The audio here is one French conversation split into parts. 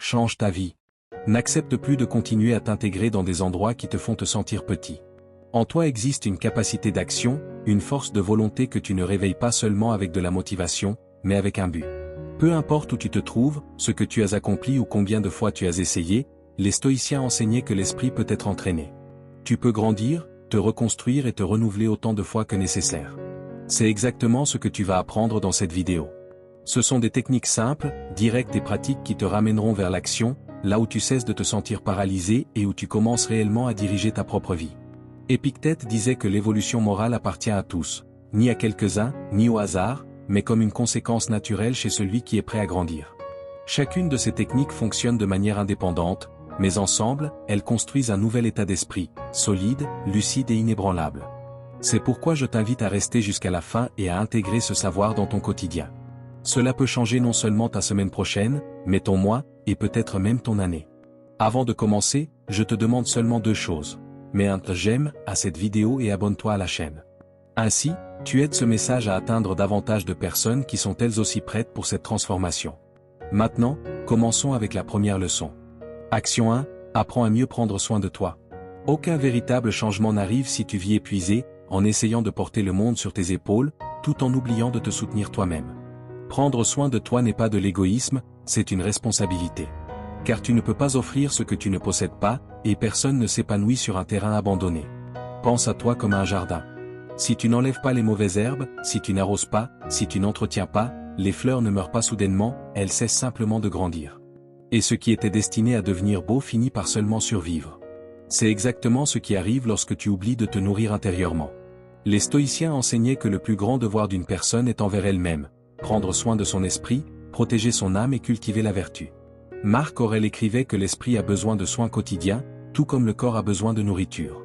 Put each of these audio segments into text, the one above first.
change ta vie. N'accepte plus de continuer à t'intégrer dans des endroits qui te font te sentir petit. En toi existe une capacité d'action, une force de volonté que tu ne réveilles pas seulement avec de la motivation, mais avec un but. Peu importe où tu te trouves, ce que tu as accompli ou combien de fois tu as essayé, les stoïciens enseignaient que l'esprit peut être entraîné. Tu peux grandir, te reconstruire et te renouveler autant de fois que nécessaire. C'est exactement ce que tu vas apprendre dans cette vidéo. Ce sont des techniques simples, directes et pratiques qui te ramèneront vers l'action, là où tu cesses de te sentir paralysé et où tu commences réellement à diriger ta propre vie. Épictète disait que l'évolution morale appartient à tous, ni à quelques-uns, ni au hasard, mais comme une conséquence naturelle chez celui qui est prêt à grandir. Chacune de ces techniques fonctionne de manière indépendante, mais ensemble, elles construisent un nouvel état d'esprit, solide, lucide et inébranlable. C'est pourquoi je t'invite à rester jusqu'à la fin et à intégrer ce savoir dans ton quotidien. Cela peut changer non seulement ta semaine prochaine, mais ton mois, et peut-être même ton année. Avant de commencer, je te demande seulement 2 choses. Mets un j'aime à cette vidéo et abonne-toi à la chaîne. Ainsi, tu aides ce message à atteindre davantage de personnes qui sont elles aussi prêtes pour cette transformation. Maintenant, commençons avec la première leçon. Action 1, apprends à mieux prendre soin de toi. Aucun véritable changement n'arrive si tu vis épuisé, en essayant de porter le monde sur tes épaules, tout en oubliant de te soutenir toi-même. Prendre soin de toi n'est pas de l'égoïsme, c'est une responsabilité. Car tu ne peux pas offrir ce que tu ne possèdes pas, et personne ne s'épanouit sur un terrain abandonné. Pense à toi comme à un jardin. Si tu n'enlèves pas les mauvaises herbes, si tu n'arroses pas, si tu n'entretiens pas, les fleurs ne meurent pas soudainement, elles cessent simplement de grandir. Et ce qui était destiné à devenir beau finit par seulement survivre. C'est exactement ce qui arrive lorsque tu oublies de te nourrir intérieurement. Les stoïciens enseignaient que le plus grand devoir d'une personne est envers elle-même, prendre soin de son esprit, protéger son âme et cultiver la vertu. Marc Aurèle écrivait que l'esprit a besoin de soins quotidiens, tout comme le corps a besoin de nourriture.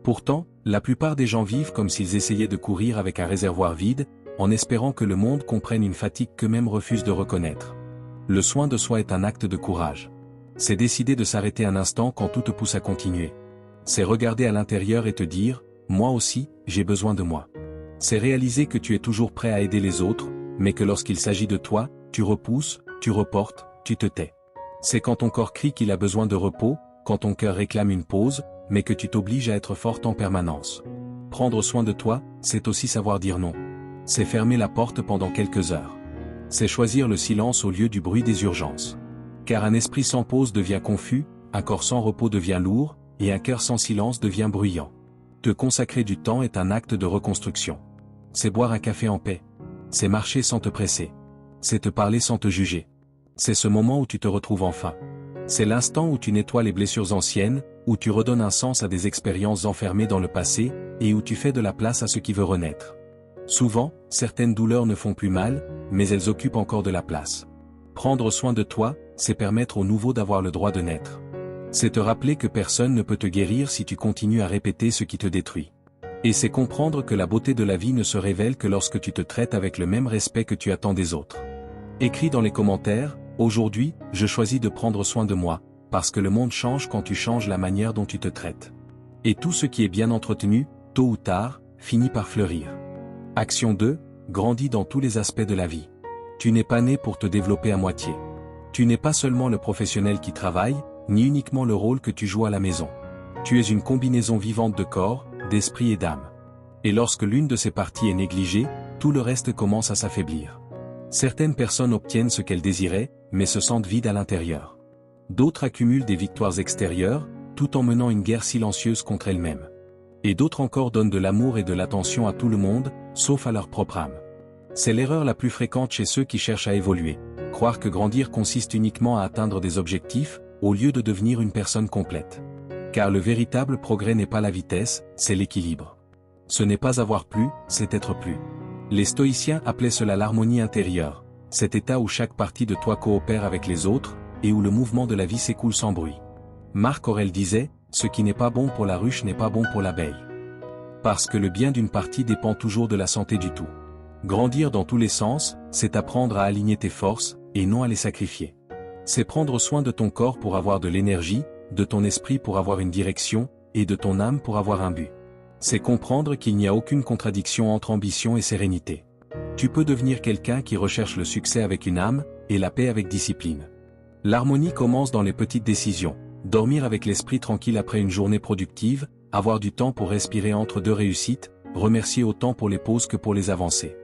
Pourtant, la plupart des gens vivent comme s'ils essayaient de courir avec un réservoir vide, en espérant que le monde comprenne une fatigue qu'eux-mêmes refusent de reconnaître. Le soin de soi est un acte de courage. C'est décider de s'arrêter un instant quand tout te pousse à continuer. C'est regarder à l'intérieur et te dire, moi aussi, j'ai besoin de moi. C'est réaliser que tu es toujours prêt à aider les autres, mais que lorsqu'il s'agit de toi, tu repousses, tu reportes, tu te tais. C'est quand ton corps crie qu'il a besoin de repos, quand ton cœur réclame une pause, mais que tu t'obliges à être forte en permanence. Prendre soin de toi, c'est aussi savoir dire non. C'est fermer la porte pendant quelques heures. C'est choisir le silence au lieu du bruit des urgences. Car un esprit sans pause devient confus, un corps sans repos devient lourd, et un cœur sans silence devient bruyant. Te consacrer du temps est un acte de reconstruction. C'est boire un café en paix. C'est marcher sans te presser. C'est te parler sans te juger. C'est ce moment où tu te retrouves enfin. C'est l'instant où tu nettoies les blessures anciennes, où tu redonnes un sens à des expériences enfermées dans le passé, et où tu fais de la place à ce qui veut renaître. Souvent, certaines douleurs ne font plus mal, mais elles occupent encore de la place. Prendre soin de toi, c'est permettre au nouveau d'avoir le droit de naître. C'est te rappeler que personne ne peut te guérir si tu continues à répéter ce qui te détruit. Et c'est comprendre que la beauté de la vie ne se révèle que lorsque tu te traites avec le même respect que tu attends des autres. Écris dans les commentaires, aujourd'hui, je choisis de prendre soin de moi, parce que le monde change quand tu changes la manière dont tu te traites. Et tout ce qui est bien entretenu, tôt ou tard, finit par fleurir. Action 2, grandis dans tous les aspects de la vie. Tu n'es pas né pour te développer à moitié. Tu n'es pas seulement le professionnel qui travaille, ni uniquement le rôle que tu joues à la maison. Tu es une combinaison vivante de corps, d'esprit et d'âme. Et lorsque l'une de ces parties est négligée, tout le reste commence à s'affaiblir. Certaines personnes obtiennent ce qu'elles désiraient, mais se sentent vides à l'intérieur. D'autres accumulent des victoires extérieures, tout en menant une guerre silencieuse contre elles-mêmes. Et d'autres encore donnent de l'amour et de l'attention à tout le monde, sauf à leur propre âme. C'est l'erreur la plus fréquente chez ceux qui cherchent à évoluer, croire que grandir consiste uniquement à atteindre des objectifs, au lieu de devenir une personne complète. Car le véritable progrès n'est pas la vitesse, c'est l'équilibre. Ce n'est pas avoir plus, c'est être plus. Les stoïciens appelaient cela l'harmonie intérieure, cet état où chaque partie de toi coopère avec les autres, et où le mouvement de la vie s'écoule sans bruit. Marc Aurèle disait, ce qui n'est pas bon pour la ruche n'est pas bon pour l'abeille. Parce que le bien d'une partie dépend toujours de la santé du tout. Grandir dans tous les sens, c'est apprendre à aligner tes forces, et non à les sacrifier. C'est prendre soin de ton corps pour avoir de l'énergie, de ton esprit pour avoir une direction, et de ton âme pour avoir un but. C'est comprendre qu'il n'y a aucune contradiction entre ambition et sérénité. Tu peux devenir quelqu'un qui recherche le succès avec une âme, et la paix avec discipline. L'harmonie commence dans les petites décisions. Dormir avec l'esprit tranquille après une journée productive, avoir du temps pour respirer entre deux réussites, remercier autant pour les pauses que pour les avancées.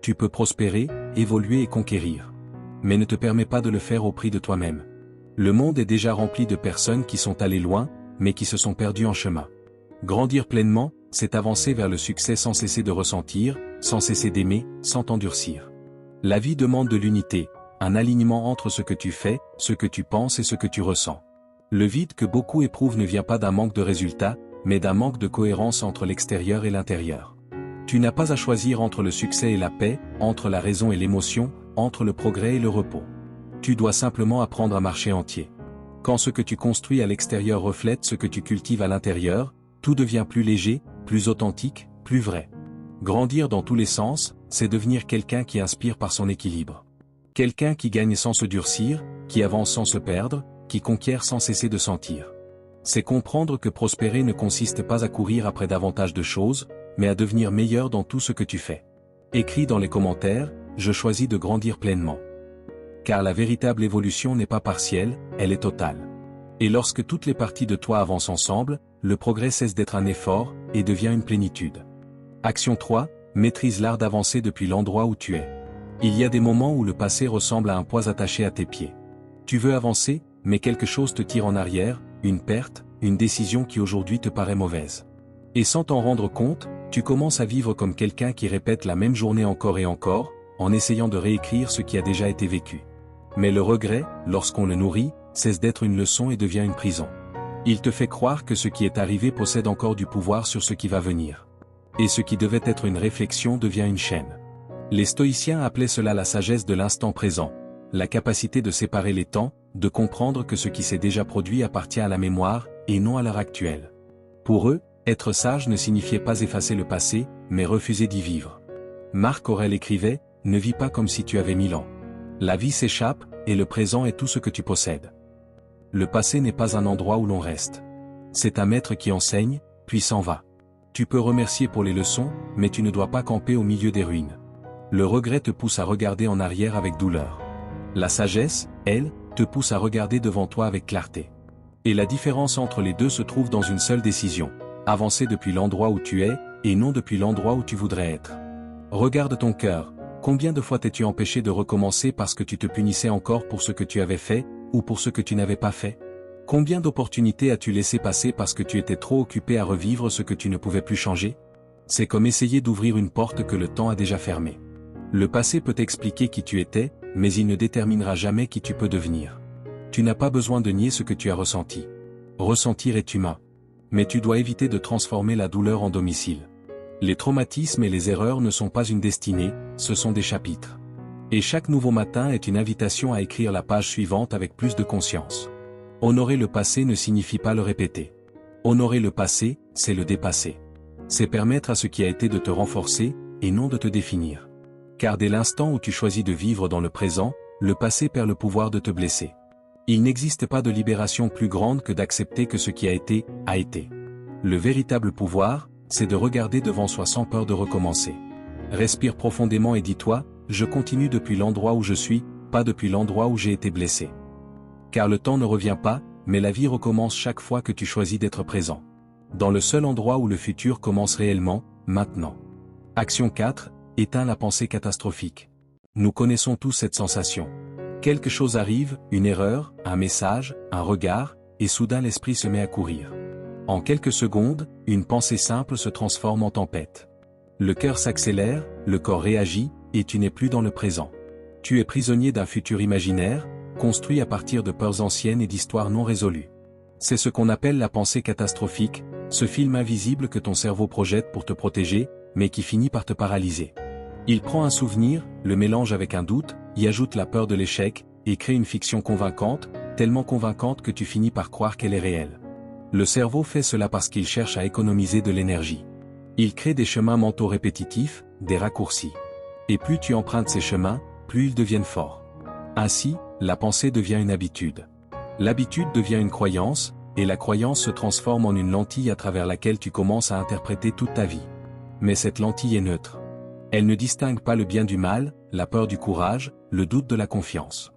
Tu peux prospérer, évoluer et conquérir. Mais ne te permets pas de le faire au prix de toi-même. Le monde est déjà rempli de personnes qui sont allées loin, mais qui se sont perdues en chemin. Grandir pleinement, c'est avancer vers le succès sans cesser de ressentir, sans cesser d'aimer, sans t'endurcir. La vie demande de l'unité, un alignement entre ce que tu fais, ce que tu penses et ce que tu ressens. Le vide que beaucoup éprouvent ne vient pas d'un manque de résultats, mais d'un manque de cohérence entre l'extérieur et l'intérieur. Tu n'as pas à choisir entre le succès et la paix, entre la raison et l'émotion, entre le progrès et le repos. Tu dois simplement apprendre à marcher entier. Quand ce que tu construis à l'extérieur reflète ce que tu cultives à l'intérieur, tout devient plus léger, plus authentique, plus vrai. Grandir dans tous les sens, c'est devenir quelqu'un qui inspire par son équilibre. Quelqu'un qui gagne sans se durcir, qui avance sans se perdre, qui conquiert sans cesser de sentir. C'est comprendre que prospérer ne consiste pas à courir après davantage de choses, mais à devenir meilleur dans tout ce que tu fais. Écris dans les commentaires, je choisis de grandir pleinement. Car la véritable évolution n'est pas partielle, elle est totale. Et lorsque toutes les parties de toi avancent ensemble, le progrès cesse d'être un effort, et devient une plénitude. Action 3, maîtrise l'art d'avancer depuis l'endroit où tu es. Il y a des moments où le passé ressemble à un poids attaché à tes pieds. Tu veux avancer, mais quelque chose te tire en arrière, une perte, une décision qui aujourd'hui te paraît mauvaise. Et sans t'en rendre compte, tu commences à vivre comme quelqu'un qui répète la même journée encore et encore, en essayant de réécrire ce qui a déjà été vécu. Mais le regret, lorsqu'on le nourrit, cesse d'être une leçon et devient une prison. Il te fait croire que ce qui est arrivé possède encore du pouvoir sur ce qui va venir. Et ce qui devait être une réflexion devient une chaîne. Les stoïciens appelaient cela la sagesse de l'instant présent, la capacité de séparer les temps, de comprendre que ce qui s'est déjà produit appartient à la mémoire, et non à l'heure actuelle. Pour eux, être sage ne signifiait pas effacer le passé, mais refuser d'y vivre. Marc Aurèle écrivait, « Ne vis pas comme si tu avais 1000 ans. La vie s'échappe, et le présent est tout ce que tu possèdes. » Le passé n'est pas un endroit où l'on reste. C'est un maître qui enseigne, puis s'en va. Tu peux remercier pour les leçons, mais tu ne dois pas camper au milieu des ruines. Le regret te pousse à regarder en arrière avec douleur. La sagesse, elle, te pousse à regarder devant toi avec clarté. Et la différence entre les deux se trouve dans une seule décision. Avancer depuis l'endroit où tu es, et non depuis l'endroit où tu voudrais être. Regarde ton cœur. Combien de fois t'es-tu empêché de recommencer parce que tu te punissais encore pour ce que tu avais fait, ou pour ce que tu n'avais pas fait? Combien d'opportunités as-tu laissé passer parce que tu étais trop occupé à revivre ce que tu ne pouvais plus changer? C'est comme essayer d'ouvrir une porte que le temps a déjà fermée. Le passé peut expliquer qui tu étais, mais il ne déterminera jamais qui tu peux devenir. Tu n'as pas besoin de nier ce que tu as ressenti. Ressentir est humain. Mais tu dois éviter de transformer la douleur en domicile. Les traumatismes et les erreurs ne sont pas une destinée, ce sont des chapitres. Et chaque nouveau matin est une invitation à écrire la page suivante avec plus de conscience. Honorer le passé ne signifie pas le répéter. Honorer le passé, c'est le dépasser. C'est permettre à ce qui a été de te renforcer, et non de te définir. Car dès l'instant où tu choisis de vivre dans le présent, le passé perd le pouvoir de te blesser. Il n'existe pas de libération plus grande que d'accepter que ce qui a été. Le véritable pouvoir, c'est de regarder devant soi sans peur de recommencer. Respire profondément et dis-toi, je continue depuis l'endroit où je suis, pas depuis l'endroit où j'ai été blessé. Car le temps ne revient pas, mais la vie recommence chaque fois que tu choisis d'être présent. Dans le seul endroit où le futur commence réellement, maintenant. Action 4, éteins la pensée catastrophique. Nous connaissons tous cette sensation. Quelque chose arrive, une erreur, un message, un regard, et soudain l'esprit se met à courir. En quelques secondes, une pensée simple se transforme en tempête. Le cœur s'accélère, le corps réagit, et tu n'es plus dans le présent. Tu es prisonnier d'un futur imaginaire, construit à partir de peurs anciennes et d'histoires non résolues. C'est ce qu'on appelle la pensée catastrophique, ce film invisible que ton cerveau projette pour te protéger, mais qui finit par te paralyser. Il prend un souvenir, le mélange avec un doute, y ajoute la peur de l'échec, et crée une fiction convaincante, tellement convaincante que tu finis par croire qu'elle est réelle. Le cerveau fait cela parce qu'il cherche à économiser de l'énergie. Il crée des chemins mentaux répétitifs, des raccourcis. Et plus tu empruntes ces chemins, plus ils deviennent forts. Ainsi, la pensée devient une habitude. L'habitude devient une croyance, et la croyance se transforme en une lentille à travers laquelle tu commences à interpréter toute ta vie. Mais cette lentille est neutre. Elle ne distingue pas le bien du mal, la peur du courage, le doute de la confiance.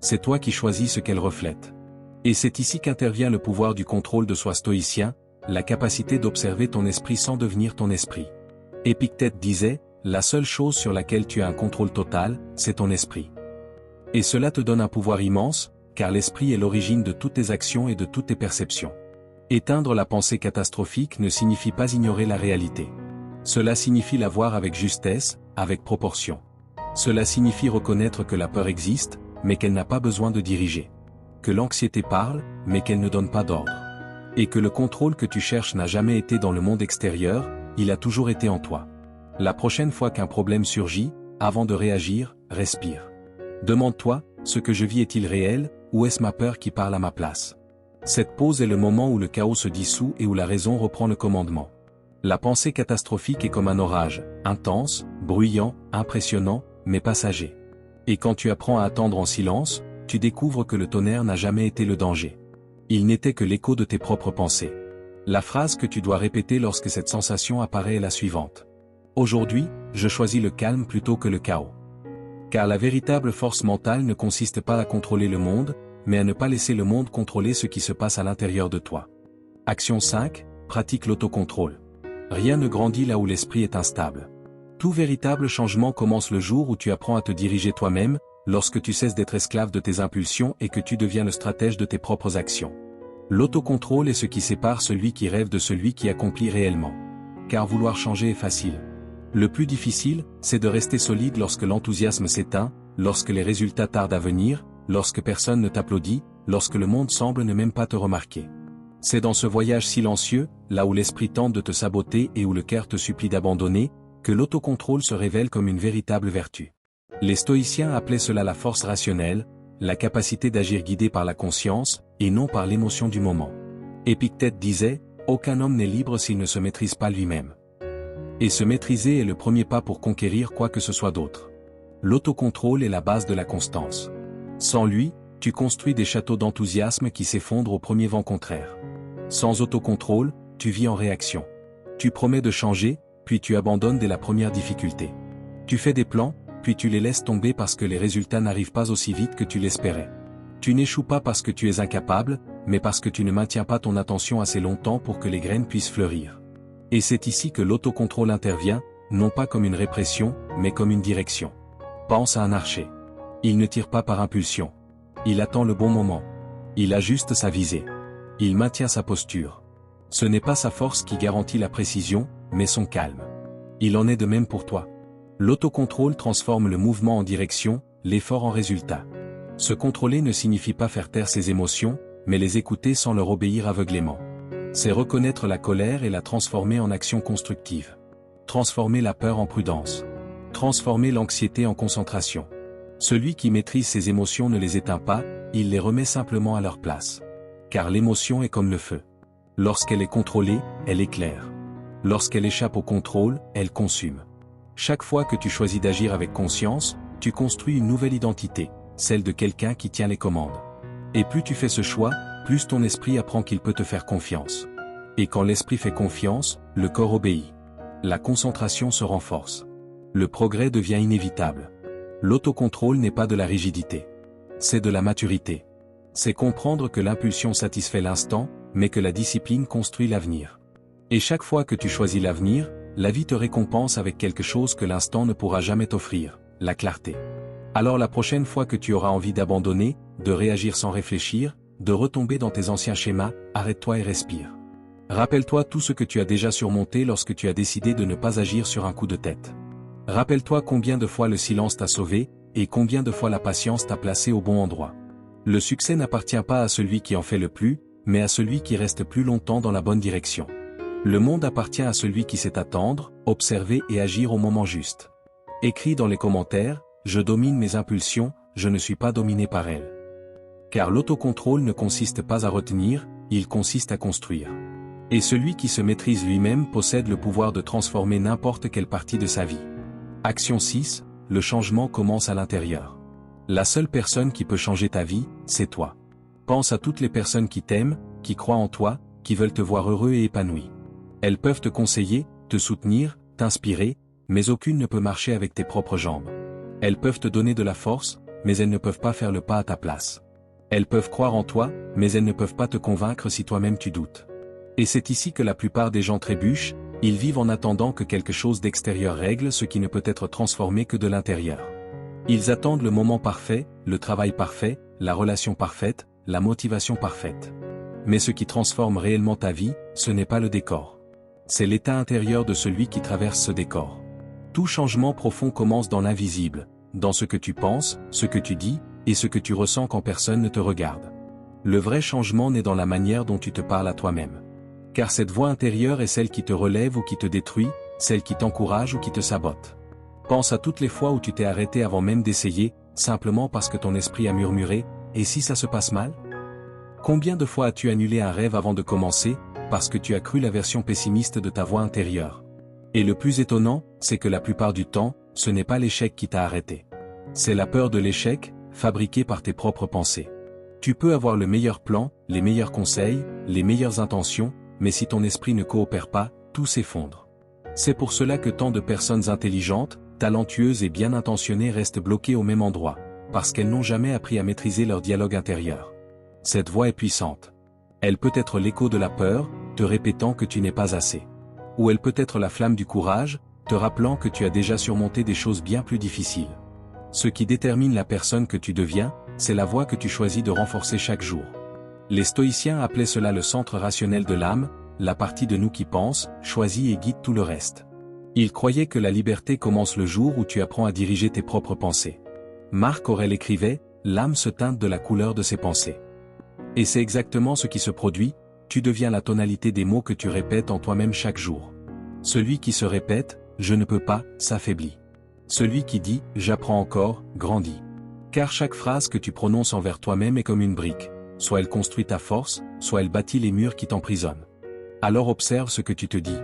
c'est toi qui choisis ce qu'elle reflète. Et c'est ici qu'intervient le pouvoir du contrôle de soi stoïcien, la capacité d'observer ton esprit sans devenir ton esprit. Épictète disait, la seule chose sur laquelle tu as un contrôle total, c'est ton esprit. Et cela te donne un pouvoir immense, car l'esprit est l'origine de toutes tes actions et de toutes tes perceptions. Éteindre la pensée catastrophique ne signifie pas ignorer la réalité. Cela signifie la voir avec justesse, avec proportion. Cela signifie reconnaître que la peur existe, mais qu'elle n'a pas besoin de diriger. Que l'anxiété parle, mais qu'elle ne donne pas d'ordre. Et que le contrôle que tu cherches n'a jamais été dans le monde extérieur, il a toujours été en toi. La prochaine fois qu'un problème surgit, avant de réagir, respire. Demande-toi, ce que je vis est-il réel, ou est-ce ma peur qui parle à ma place? Cette pause est le moment où le chaos se dissout et où la raison reprend le commandement. La pensée catastrophique est comme un orage, intense, bruyant, impressionnant, mais passager. Et quand tu apprends à attendre en silence, tu découvres que le tonnerre n'a jamais été le danger. Il n'était que l'écho de tes propres pensées. La phrase que tu dois répéter lorsque cette sensation apparaît est la suivante. Aujourd'hui, je choisis le calme plutôt que le chaos. Car la véritable force mentale ne consiste pas à contrôler le monde, mais à ne pas laisser le monde contrôler ce qui se passe à l'intérieur de toi. Action 5, pratique l'autocontrôle. Rien ne grandit là où l'esprit est instable. Tout véritable changement commence le jour où tu apprends à te diriger toi-même, lorsque tu cesses d'être esclave de tes impulsions et que tu deviens le stratège de tes propres actions. L'autocontrôle est ce qui sépare celui qui rêve de celui qui accomplit réellement. Car vouloir changer est facile. Le plus difficile, c'est de rester solide lorsque l'enthousiasme s'éteint, lorsque les résultats tardent à venir, lorsque personne ne t'applaudit, lorsque le monde semble ne même pas te remarquer. C'est dans ce voyage silencieux, là où l'esprit tente de te saboter et où le cœur te supplie d'abandonner, que l'autocontrôle se révèle comme une véritable vertu. Les stoïciens appelaient cela la force rationnelle, la capacité d'agir guidé par la conscience, et non par l'émotion du moment. Épictète disait, aucun homme n'est libre s'il ne se maîtrise pas lui-même. Et se maîtriser est le premier pas pour conquérir quoi que ce soit d'autre. L'autocontrôle est la base de la constance. Sans lui, tu construis des châteaux d'enthousiasme qui s'effondrent au premier vent contraire. Sans autocontrôle, tu vis en réaction. Tu promets de changer, puis tu abandonnes dès la première difficulté. Tu fais des plans, puis tu les laisses tomber parce que les résultats n'arrivent pas aussi vite que tu l'espérais. Tu n'échoues pas parce que tu es incapable, mais parce que tu ne maintiens pas ton attention assez longtemps pour que les graines puissent fleurir. Et c'est ici que l'autocontrôle intervient, non pas comme une répression, mais comme une direction. Pense à un archer. Il ne tire pas par impulsion. Il attend le bon moment. Il ajuste sa visée. Il maintient sa posture. Ce n'est pas sa force qui garantit la précision, mais son calme. Il en est de même pour toi. L'autocontrôle transforme le mouvement en direction, l'effort en résultat. Se contrôler ne signifie pas faire taire ses émotions, mais les écouter sans leur obéir aveuglément. C'est reconnaître la colère et la transformer en action constructive. Transformer la peur en prudence. Transformer l'anxiété en concentration. Celui qui maîtrise ses émotions ne les éteint pas, il les remet simplement à leur place. Car l'émotion est comme le feu. Lorsqu'elle est contrôlée, elle éclaire. Lorsqu'elle échappe au contrôle, elle consume. Chaque fois que tu choisis d'agir avec conscience, tu construis une nouvelle identité, celle de quelqu'un qui tient les commandes. Et plus tu fais ce choix, plus ton esprit apprend qu'il peut te faire confiance. Et quand l'esprit fait confiance, le corps obéit. La concentration se renforce. Le progrès devient inévitable. L'autocontrôle n'est pas de la rigidité. C'est de la maturité. C'est comprendre que l'impulsion satisfait l'instant, mais que la discipline construit l'avenir. Et chaque fois que tu choisis l'avenir, la vie te récompense avec quelque chose que l'instant ne pourra jamais t'offrir, la clarté. Alors la prochaine fois que tu auras envie d'abandonner, de réagir sans réfléchir, de retomber dans tes anciens schémas, arrête-toi et respire. Rappelle-toi tout ce que tu as déjà surmonté lorsque tu as décidé de ne pas agir sur un coup de tête. Rappelle-toi combien de fois le silence t'a sauvé, et combien de fois la patience t'a placé au bon endroit. Le succès n'appartient pas à celui qui en fait le plus, mais à celui qui reste plus longtemps dans la bonne direction. Le monde appartient à celui qui sait attendre, observer et agir au moment juste. Écris dans les commentaires, je domine mes impulsions, je ne suis pas dominé par elles. Car l'autocontrôle ne consiste pas à retenir, il consiste à construire. Et celui qui se maîtrise lui-même possède le pouvoir de transformer n'importe quelle partie de sa vie. Action 6, le changement commence à l'intérieur. La seule personne qui peut changer ta vie, c'est toi. Pense à toutes les personnes qui t'aiment, qui croient en toi, qui veulent te voir heureux et épanoui. Elles peuvent te conseiller, te soutenir, t'inspirer, mais aucune ne peut marcher avec tes propres jambes. Elles peuvent te donner de la force, mais elles ne peuvent pas faire le pas à ta place. Elles peuvent croire en toi, mais elles ne peuvent pas te convaincre si toi-même tu doutes. Et c'est ici que la plupart des gens trébuchent, ils vivent en attendant que quelque chose d'extérieur règle ce qui ne peut être transformé que de l'intérieur. Ils attendent le moment parfait, le travail parfait, la relation parfaite, la motivation parfaite. Mais ce qui transforme réellement ta vie, ce n'est pas le décor. C'est l'état intérieur de celui qui traverse ce décor. Tout changement profond commence dans l'invisible, dans ce que tu penses, ce que tu dis, et ce que tu ressens quand personne ne te regarde. Le vrai changement naît dans la manière dont tu te parles à toi-même. Car cette voix intérieure est celle qui te relève ou qui te détruit, celle qui t'encourage ou qui te sabote. Pense à toutes les fois où tu t'es arrêté avant même d'essayer, simplement parce que ton esprit a murmuré « Et si ça se passe mal ?» Combien de fois as-tu annulé un rêve avant de commencer, parce que tu as cru la version pessimiste de ta voix intérieure? Et le plus étonnant, c'est que la plupart du temps, ce n'est pas l'échec qui t'a arrêté. C'est la peur de l'échec, fabriquée par tes propres pensées. Tu peux avoir le meilleur plan, les meilleurs conseils, les meilleures intentions, mais si ton esprit ne coopère pas, tout s'effondre. C'est pour cela que tant de personnes intelligentes, talentueuses et bien intentionnées restent bloquées au même endroit, parce qu'elles n'ont jamais appris à maîtriser leur dialogue intérieur. Cette voix est puissante. Elle peut être l'écho de la peur, te répétant que tu n'es pas assez. Ou elle peut être la flamme du courage, te rappelant que tu as déjà surmonté des choses bien plus difficiles. Ce qui détermine la personne que tu deviens, c'est la voix que tu choisis de renforcer chaque jour. Les stoïciens appelaient cela le centre rationnel de l'âme, la partie de nous qui pense, choisit et guide tout le reste. Ils croyaient que la liberté commence le jour où tu apprends à diriger tes propres pensées. Marc Aurèle écrivait, « L'âme se teinte de la couleur de ses pensées ». Et c'est exactement ce qui se produit, tu deviens la tonalité des mots que tu répètes en toi-même chaque jour. Celui qui se répète, « Je ne peux pas », s'affaiblit. Celui qui dit, « J'apprends encore », grandit. Car chaque phrase que tu prononces envers toi-même est comme une brique. Soit elle construit ta force, soit elle bâtit les murs qui t'emprisonnent. Alors observe ce que tu te dis.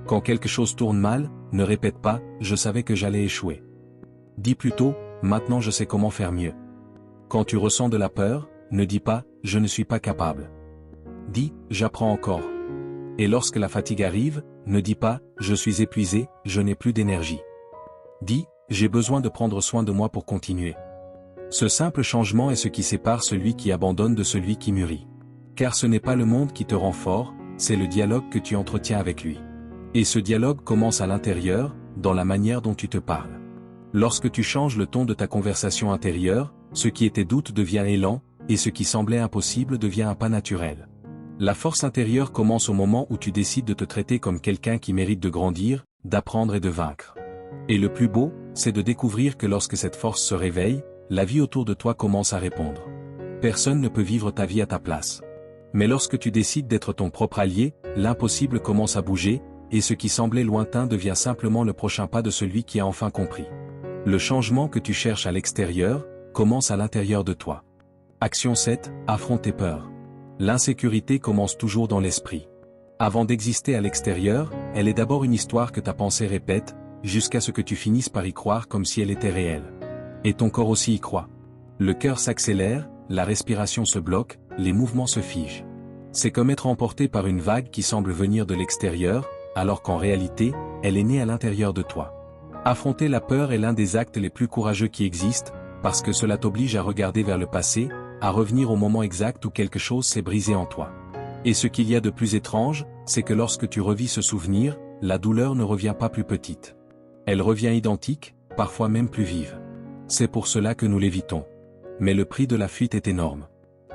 Quand quelque chose tourne mal, ne répète pas « je savais que j'allais échouer ». Dis plutôt « maintenant je sais comment faire mieux ». Quand tu ressens de la peur, ne dis pas « je ne suis pas capable ». Dis « j'apprends encore ». Et lorsque la fatigue arrive, ne dis pas « je suis épuisé, je n'ai plus d'énergie ». Dis « j'ai besoin de prendre soin de moi pour continuer ». Ce simple changement est ce qui sépare celui qui abandonne de celui qui mûrit. Car ce n'est pas le monde qui te rend fort, c'est le dialogue que tu entretiens avec lui. Et ce dialogue commence à l'intérieur, dans la manière dont tu te parles. Lorsque tu changes le ton de ta conversation intérieure, ce qui était doute devient élan, et ce qui semblait impossible devient un pas naturel. La force intérieure commence au moment où tu décides de te traiter comme quelqu'un qui mérite de grandir, d'apprendre et de vaincre. Et le plus beau, c'est de découvrir que lorsque cette force se réveille, la vie autour de toi commence à répondre. Personne ne peut vivre ta vie à ta place. Mais lorsque tu décides d'être ton propre allié, l'impossible commence à bouger, et ce qui semblait lointain devient simplement le prochain pas de celui qui a enfin compris. Le changement que tu cherches à l'extérieur, commence à l'intérieur de toi. Action 7, affronte tes peurs. L'insécurité commence toujours dans l'esprit. Avant d'exister à l'extérieur, elle est d'abord une histoire que ta pensée répète, jusqu'à ce que tu finisses par y croire comme si elle était réelle. Et ton corps aussi y croit. Le cœur s'accélère, la respiration se bloque, les mouvements se figent. C'est comme être emporté par une vague qui semble venir de l'extérieur, alors qu'en réalité, elle est née à l'intérieur de toi. Affronter la peur est l'un des actes les plus courageux qui existent, parce que cela t'oblige à regarder vers le passé, à revenir au moment exact où quelque chose s'est brisé en toi. Et ce qu'il y a de plus étrange, c'est que lorsque tu revis ce souvenir, la douleur ne revient pas plus petite. Elle revient identique, parfois même plus vive. C'est pour cela que nous l'évitons. Mais le prix de la fuite est énorme.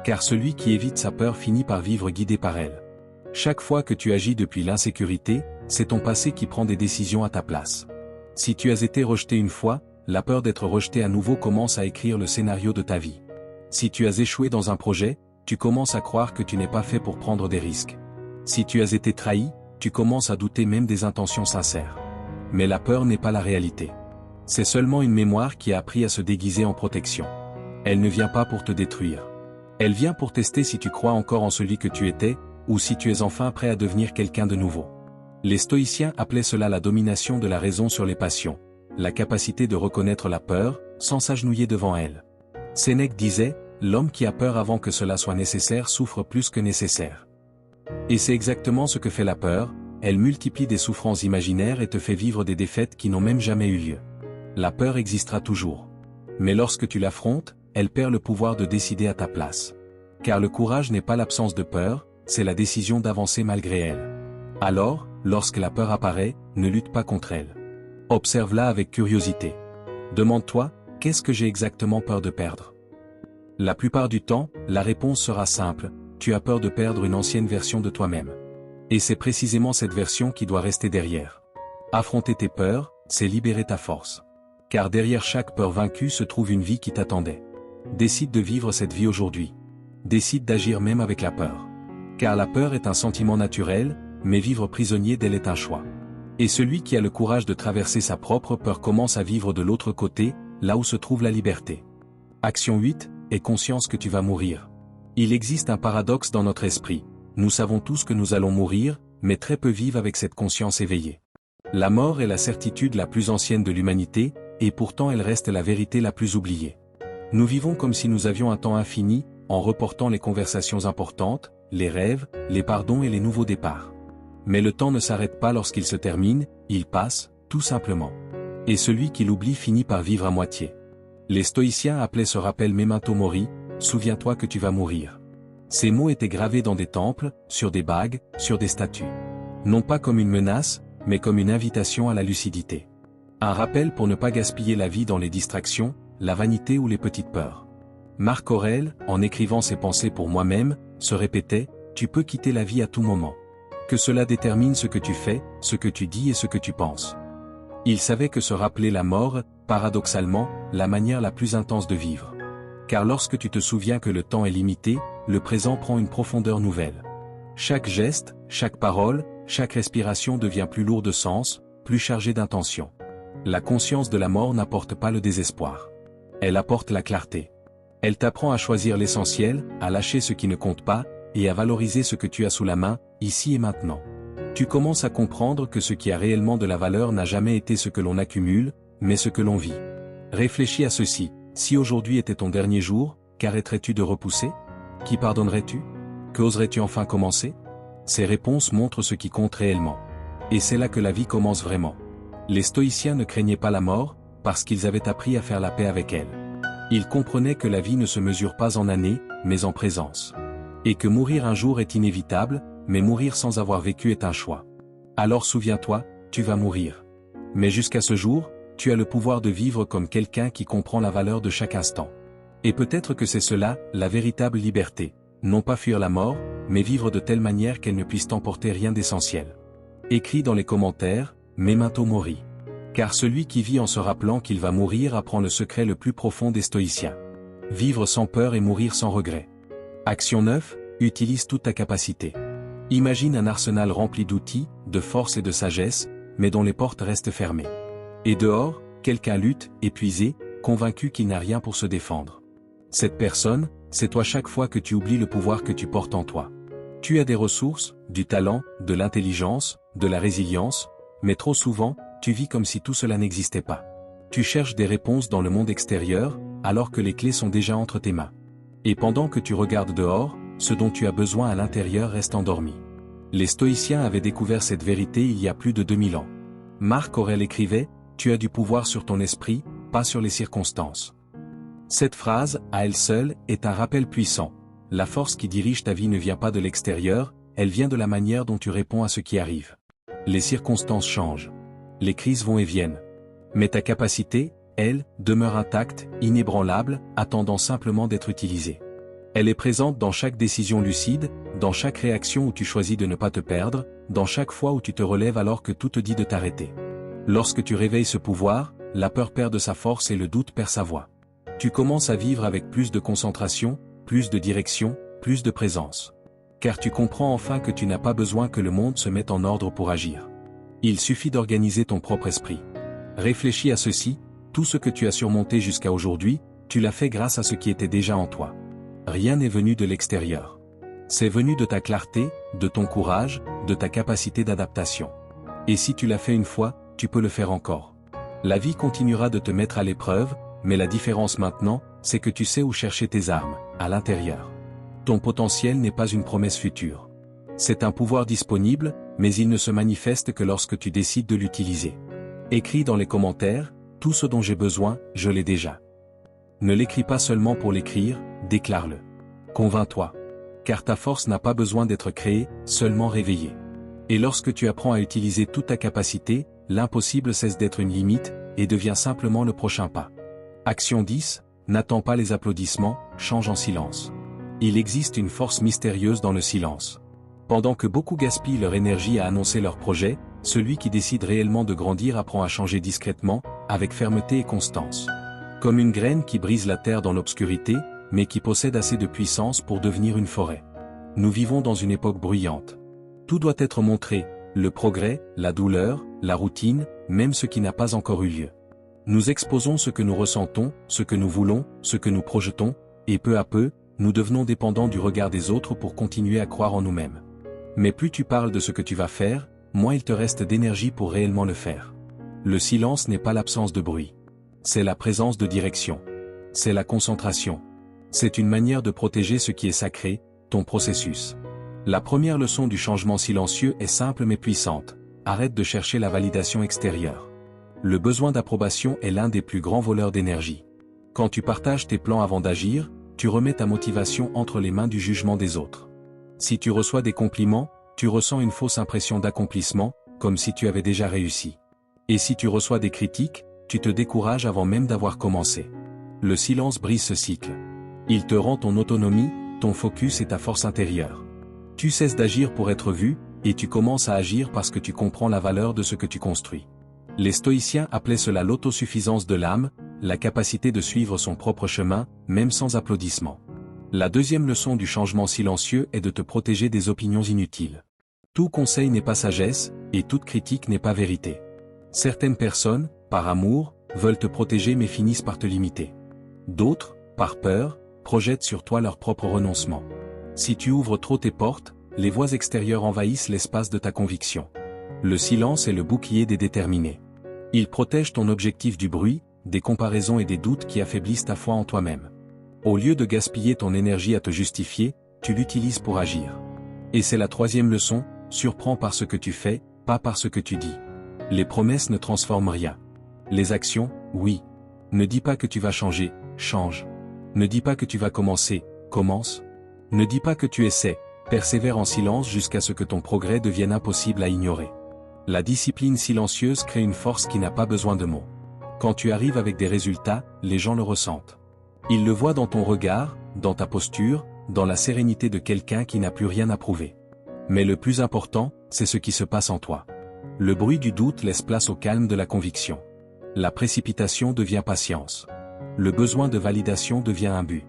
Car celui qui évite sa peur finit par vivre guidé par elle. Chaque fois que tu agis depuis l'insécurité, c'est ton passé qui prend des décisions à ta place. Si tu as été rejeté une fois, la peur d'être rejeté à nouveau commence à écrire le scénario de ta vie. Si tu as échoué dans un projet, tu commences à croire que tu n'es pas fait pour prendre des risques. Si tu as été trahi, tu commences à douter même des intentions sincères. Mais la peur n'est pas la réalité. C'est seulement une mémoire qui a appris à se déguiser en protection. Elle ne vient pas pour te détruire. Elle vient pour tester si tu crois encore en celui que tu étais, ou si tu es enfin prêt à devenir quelqu'un de nouveau. Les stoïciens appelaient cela la domination de la raison sur les passions, la capacité de reconnaître la peur, sans s'agenouiller devant elle. Sénèque disait, « L'homme qui a peur avant que cela soit nécessaire souffre plus que nécessaire. » Et c'est exactement ce que fait la peur, elle multiplie des souffrances imaginaires et te fait vivre des défaites qui n'ont même jamais eu lieu. La peur existera toujours. Mais lorsque tu l'affrontes, elle perd le pouvoir de décider à ta place. Car le courage n'est pas l'absence de peur, c'est la décision d'avancer malgré elle. Alors, lorsque la peur apparaît, ne lutte pas contre elle. Observe-la avec curiosité. Demande-toi, qu'est-ce que j'ai exactement peur de perdre? La plupart du temps, la réponse sera simple, tu as peur de perdre une ancienne version de toi-même. Et c'est précisément cette version qui doit rester derrière. Affronter tes peurs, c'est libérer ta force. Car derrière chaque peur vaincue se trouve une vie qui t'attendait. Décide de vivre cette vie aujourd'hui. Décide d'agir même avec la peur. Car la peur est un sentiment naturel, mais vivre prisonnier d'elle est un choix. Et celui qui a le courage de traverser sa propre peur commence à vivre de l'autre côté, là où se trouve la liberté. Action 8, aie conscience que tu vas mourir. Il existe un paradoxe dans notre esprit. Nous savons tous que nous allons mourir, mais très peu vivent avec cette conscience éveillée. La mort est la certitude la plus ancienne de l'humanité, et pourtant elle reste la vérité la plus oubliée. Nous vivons comme si nous avions un temps infini, en reportant les conversations importantes, les rêves, les pardons et les nouveaux départs. Mais le temps ne s'arrête pas lorsqu'il se termine, il passe, tout simplement. Et celui qui l'oublie finit par vivre à moitié. Les stoïciens appelaient ce rappel memento mori, souviens-toi que tu vas mourir. Ces mots étaient gravés dans des temples, sur des bagues, sur des statues. Non pas comme une menace, mais comme une invitation à la lucidité. Un rappel pour ne pas gaspiller la vie dans les distractions, la vanité ou les petites peurs. Marc Aurèle, en écrivant ses pensées pour moi-même, se répétait, tu peux quitter la vie à tout moment. Que cela détermine ce que tu fais, ce que tu dis et ce que tu penses. Il savait que se rappeler la mort, paradoxalement, la manière la plus intense de vivre. Car lorsque tu te souviens que le temps est limité, le présent prend une profondeur nouvelle. Chaque geste, chaque parole, chaque respiration devient plus lourd de sens, plus chargé d'intention. La conscience de la mort n'apporte pas le désespoir. Elle apporte la clarté. Elle t'apprend à choisir l'essentiel, à lâcher ce qui ne compte pas, et à valoriser ce que tu as sous la main, ici et maintenant. Tu commences à comprendre que ce qui a réellement de la valeur n'a jamais été ce que l'on accumule, mais ce que l'on vit. Réfléchis à ceci, si aujourd'hui était ton dernier jour, qu'arrêterais-tu de repousser? Qui pardonnerais-tu? Qu'oserais-tu enfin commencer? Ces réponses montrent ce qui compte réellement. Et c'est là que la vie commence vraiment. Les stoïciens ne craignaient pas la mort, parce qu'ils avaient appris à faire la paix avec elle. Ils comprenaient que la vie ne se mesure pas en années, mais en présence. Et que mourir un jour est inévitable, mais mourir sans avoir vécu est un choix. Alors souviens-toi, tu vas mourir. Mais jusqu'à ce jour, tu as le pouvoir de vivre comme quelqu'un qui comprend la valeur de chaque instant. Et peut-être que c'est cela, la véritable liberté. Non pas fuir la mort, mais vivre de telle manière qu'elle ne puisse t'emporter rien d'essentiel. Écris dans les commentaires, memento mori. Car celui qui vit en se rappelant qu'il va mourir apprend le secret le plus profond des stoïciens. Vivre sans peur et mourir sans regret. Action 9, utilise toute ta capacité. Imagine un arsenal rempli d'outils, de force et de sagesse, mais dont les portes restent fermées. Et dehors, quelqu'un lutte, épuisé, convaincu qu'il n'a rien pour se défendre. Cette personne, c'est toi chaque fois que tu oublies le pouvoir que tu portes en toi. Tu as des ressources, du talent, de l'intelligence, de la résilience, mais trop souvent, tu vis comme si tout cela n'existait pas. Tu cherches des réponses dans le monde extérieur, alors que les clés sont déjà entre tes mains. Et pendant que tu regardes dehors, ce dont tu as besoin à l'intérieur reste endormi. Les stoïciens avaient découvert cette vérité il y a plus de 2000 ans. Marc Aurèle écrivait, « Tu as du pouvoir sur ton esprit, pas sur les circonstances ». Cette phrase, à elle seule, est un rappel puissant. La force qui dirige ta vie ne vient pas de l'extérieur, elle vient de la manière dont tu réponds à ce qui arrive. Les circonstances changent. Les crises vont et viennent. Mais ta capacité, elle, demeure intacte, inébranlable, attendant simplement d'être utilisée. Elle est présente dans chaque décision lucide, dans chaque réaction où tu choisis de ne pas te perdre, dans chaque fois où tu te relèves alors que tout te dit de t'arrêter. Lorsque tu réveilles ce pouvoir, la peur perd de sa force et le doute perd sa voix. Tu commences à vivre avec plus de concentration, plus de direction, plus de présence. Car tu comprends enfin que tu n'as pas besoin que le monde se mette en ordre pour agir. Il suffit d'organiser ton propre esprit. Réfléchis à ceci, tout ce que tu as surmonté jusqu'à aujourd'hui, tu l'as fait grâce à ce qui était déjà en toi. Rien n'est venu de l'extérieur. C'est venu de ta clarté, de ton courage, de ta capacité d'adaptation. Et si tu l'as fait une fois, tu peux le faire encore. La vie continuera de te mettre à l'épreuve, mais la différence maintenant, c'est que tu sais où chercher tes armes, à l'intérieur. Ton potentiel n'est pas une promesse future. C'est un pouvoir disponible, mais il ne se manifeste que lorsque tu décides de l'utiliser. Écris dans les commentaires, tout ce dont j'ai besoin, je l'ai déjà. Ne l'écris pas seulement pour l'écrire, déclare-le. Convainc-toi. Car ta force n'a pas besoin d'être créée, seulement réveillée. Et lorsque tu apprends à utiliser toute ta capacité, l'impossible cesse d'être une limite, et devient simplement le prochain pas. Action 10, n'attends pas les applaudissements, change en silence. Il existe une force mystérieuse dans le silence. Pendant que beaucoup gaspillent leur énergie à annoncer leur projet, celui qui décide réellement de grandir apprend à changer discrètement, avec fermeté et constance. Comme une graine qui brise la terre dans l'obscurité, mais qui possède assez de puissance pour devenir une forêt. Nous vivons dans une époque bruyante. Tout doit être montré, le progrès, la douleur, la routine, même ce qui n'a pas encore eu lieu. Nous exposons ce que nous ressentons, ce que nous voulons, ce que nous projetons, et peu à peu, nous devenons dépendants du regard des autres pour continuer à croire en nous-mêmes. Mais plus tu parles de ce que tu vas faire, moins il te reste d'énergie pour réellement le faire. Le silence n'est pas l'absence de bruit. C'est la présence de direction. C'est la concentration. C'est une manière de protéger ce qui est sacré, ton processus. La première leçon du changement silencieux est simple mais puissante. Arrête de chercher la validation extérieure. Le besoin d'approbation est l'un des plus grands voleurs d'énergie. Quand tu partages tes plans avant d'agir, tu remets ta motivation entre les mains du jugement des autres. Si tu reçois des compliments, tu ressens une fausse impression d'accomplissement, comme si tu avais déjà réussi. Et si tu reçois des critiques, tu te décourages avant même d'avoir commencé. Le silence brise ce cycle. Il te rend ton autonomie, ton focus et ta force intérieure. Tu cesses d'agir pour être vu, et tu commences à agir parce que tu comprends la valeur de ce que tu construis. Les stoïciens appelaient cela l'autosuffisance de l'âme, la capacité de suivre son propre chemin, même sans applaudissements. La deuxième leçon du changement silencieux est de te protéger des opinions inutiles. Tout conseil n'est pas sagesse, et toute critique n'est pas vérité. Certaines personnes, par amour, veulent te protéger mais finissent par te limiter. D'autres, par peur, projettent sur toi leur propre renoncement. Si tu ouvres trop tes portes, les voix extérieures envahissent l'espace de ta conviction. Le silence est le bouclier des déterminés. Il protège ton objectif du bruit, des comparaisons et des doutes qui affaiblissent ta foi en toi-même. Au lieu de gaspiller ton énergie à te justifier, tu l'utilises pour agir. Et c'est la troisième leçon, surprends par ce que tu fais, pas par ce que tu dis. Les promesses ne transforment rien. Les actions, oui. Ne dis pas que tu vas changer, change. Ne dis pas que tu vas commencer, commence. Ne dis pas que tu essaies, persévère en silence jusqu'à ce que ton progrès devienne impossible à ignorer. La discipline silencieuse crée une force qui n'a pas besoin de mots. Quand tu arrives avec des résultats, les gens le ressentent. Ils le voient dans ton regard, dans ta posture, dans la sérénité de quelqu'un qui n'a plus rien à prouver. Mais le plus important, c'est ce qui se passe en toi. Le bruit du doute laisse place au calme de la conviction. La précipitation devient patience. Le besoin de validation devient un but.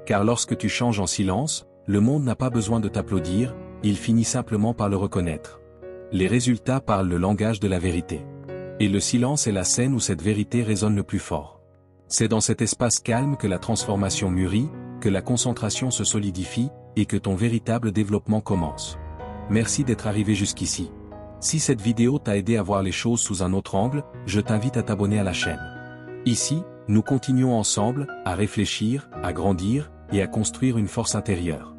Car lorsque tu changes en silence, le monde n'a pas besoin de t'applaudir, il finit simplement par le reconnaître. Les résultats parlent le langage de la vérité. Et le silence est la scène où cette vérité résonne le plus fort. C'est dans cet espace calme que la transformation mûrit, que la concentration se solidifie, et que ton véritable développement commence. Merci d'être arrivé jusqu'ici. Si cette vidéo t'a aidé à voir les choses sous un autre angle, je t'invite à t'abonner à la chaîne. Ici, nous continuons ensemble, à réfléchir, à grandir, et à construire une force intérieure.